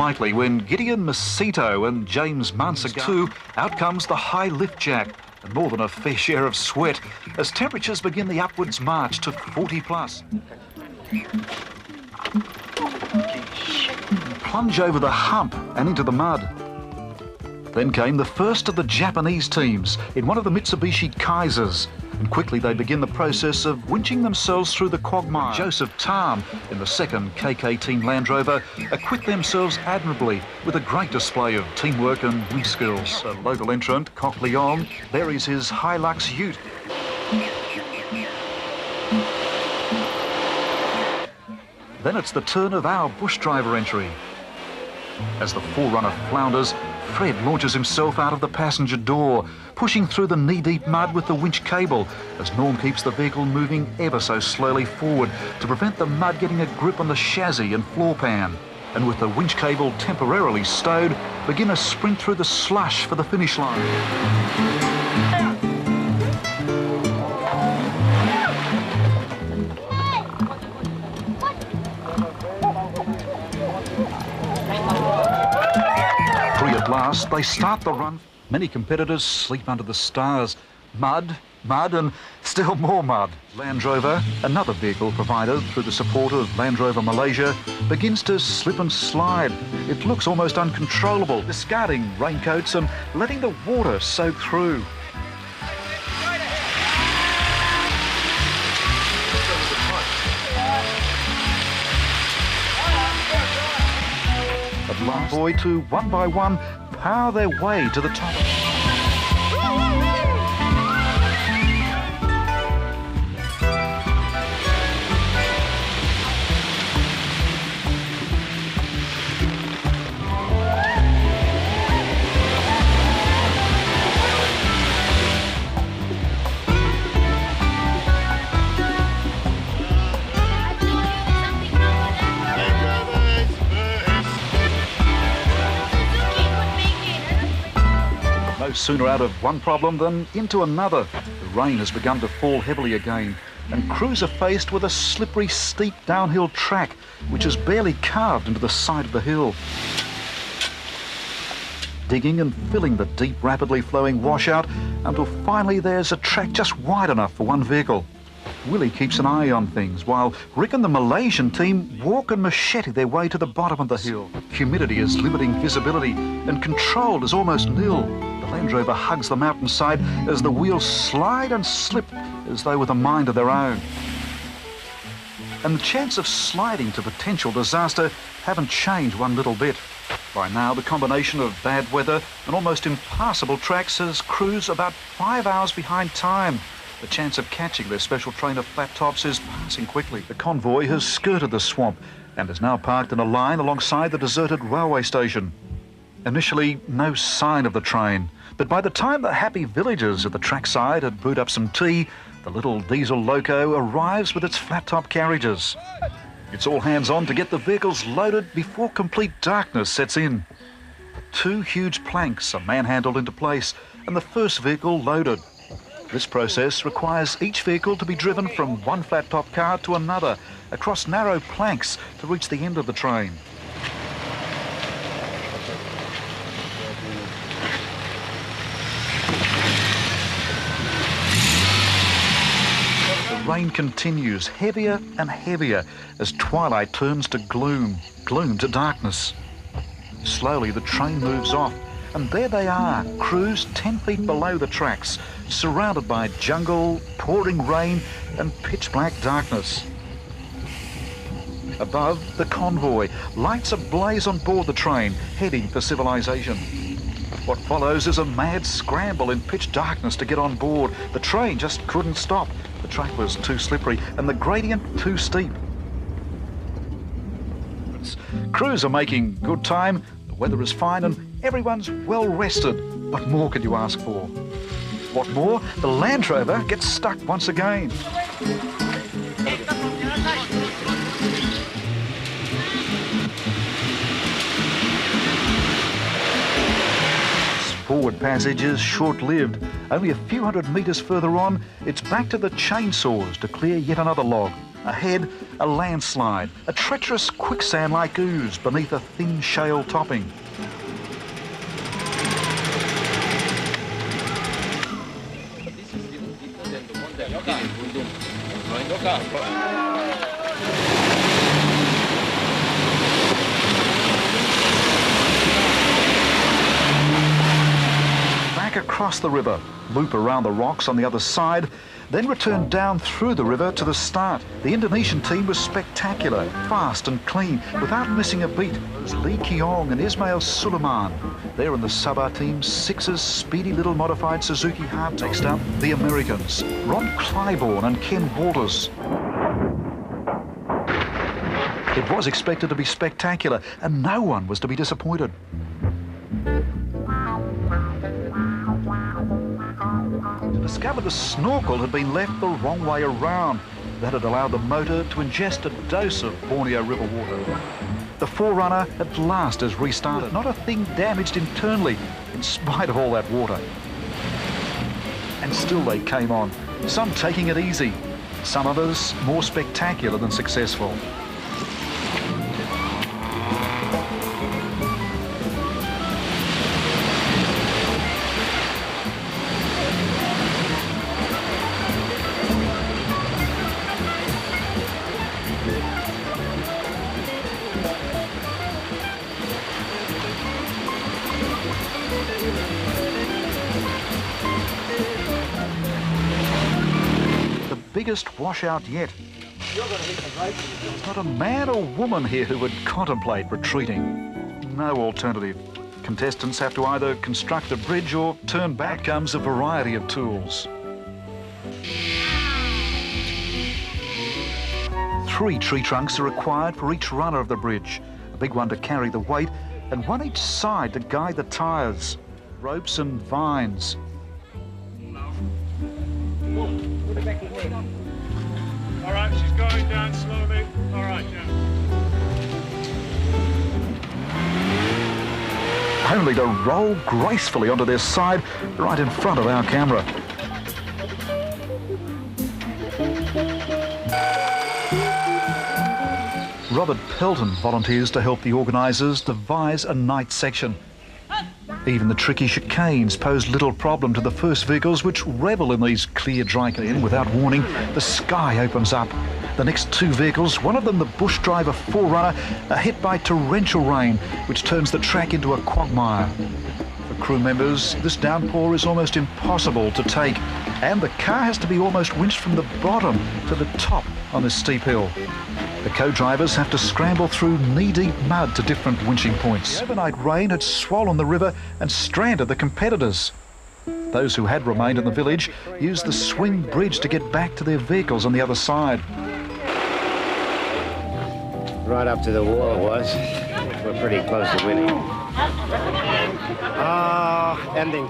unlikely when Gideon Masito and James Mansaga 2, out comes the high lift jack, and more than a fair share of sweat as temperatures begin the upwards march to 40 plus. Plunge over the hump and into the mud. Then came the first of the Japanese teams in one of the Mitsubishi Kaisers, and quickly they begin the process of winching themselves through the quagmire. Joseph Tam in the second KK Team Land Rover acquit themselves admirably with a great display of teamwork and wind skills. A local entrant, Coq Leon, buries his Hilux ute. Then it's the turn of our bush driver entry. As the forerunner flounders, Fred launches himself out of the passenger door, pushing through the knee-deep mud with the winch cable, as Norm keeps the vehicle moving ever so slowly forward to prevent the mud getting a grip on the chassis and floor pan. And with the winch cable temporarily stowed, begin a sprint through the slush for the finish line. At last, they start the run. Many competitors sleep under the stars. Mud, and still more mud. Land Rover, another vehicle provider through the support of Land Rover Malaysia, begins to slip and slide. It looks almost uncontrollable, discarding raincoats and letting the water soak through. At last, boy to one by one power their way to the top. No sooner out of one problem than into another. The rain has begun to fall heavily again, and crews are faced with a slippery, steep downhill track which is barely carved into the side of the hill. Digging and filling the deep, rapidly flowing washout until finally there's a track just wide enough for one vehicle. Willie keeps an eye on things while Rick and the Malaysian team walk and machete their way to the bottom of the hill. Humidity is limiting visibility and control is almost nil. The Land Rover hugs the mountainside as the wheels slide and slip as though with a mind of their own. And the chance of sliding to potential disaster haven't changed one little bit. By now, the combination of bad weather and almost impassable tracks has crews about 5 hours behind time. The chance of catching their special train of flat tops is passing quickly. The convoy has skirted the swamp and is now parked in a line alongside the deserted railway station. Initially, no sign of the train, but by the time the happy villagers at the trackside had brewed up some tea, the little diesel loco arrives with its flat-top carriages. It's all hands on to get the vehicles loaded before complete darkness sets in. 2 huge planks are manhandled into place and the first vehicle loaded. This process requires each vehicle to be driven from one flat-top car to another across narrow planks to reach the end of the train. The rain continues heavier and heavier as twilight turns to gloom to darkness. Slowly the train moves off, and there they are, crews 10 feet below the tracks, surrounded by jungle, pouring rain and pitch black darkness. Above, the convoy, lights ablaze on board the train, heading for civilization. What follows is a mad scramble in pitch darkness to get on board. The train just couldn't stop. The track was too slippery and the gradient too steep. Crews are making good time, the weather is fine and everyone's well rested. What more could you ask for? What more? The Land Rover gets stuck once again. Forward passage is short-lived. Only a few hundred metres further on, it's back to the chainsaws to clear yet another log. Ahead, a landslide, a treacherous quicksand-like ooze beneath a thin shale topping. Back across the river, loop around the rocks on the other side, then return down through the river to the start. The Indonesian team was spectacular, fast and clean, without missing a beat. It was Lee Keong and Ismail Suleiman. There in the Sabah team's sixes, speedy little modified Suzuki hard. Next up, the Americans, Ron Clybourne and Ken Walters. It was expected to be spectacular, and no one was to be disappointed. Discovered the snorkel had been left the wrong way around. That had allowed the motor to ingest a dose of Borneo river water. The Forerunner at last has restarted. Not a thing damaged internally, in spite of all that water. And still they came on, some taking it easy, some others more spectacular than successful. Biggest washout yet. There's not a man or woman here who would contemplate retreating. No alternative. Contestants have to either construct a bridge or turn back. Comes a variety of tools. 3 tree trunks are required for each runner of the bridge. A big one to carry the weight and one each side to guide the tyres. Ropes and vines. All right, she's going down slowly. All right, down. Only to roll gracefully onto their side right in front of our camera. Robert Pelton volunteers to help the organisers devise a night section. Even the tricky chicanes pose little problem to the first vehicles which revel in these clear dry in. Without warning, the sky opens up. The next 2 vehicles, one of them the bush driver Forerunner, are hit by torrential rain which turns the track into a quagmire. For crew members, this downpour is almost impossible to take, and the car has to be almost winched from the bottom to the top on this steep hill. The co-drivers have to scramble through knee-deep mud to different winching points. The overnight rain had swollen the river and stranded the competitors. Those who had remained in the village used the swing bridge to get back to their vehicles on the other side. Right up to the wall it was. We're pretty close to winning. Ending.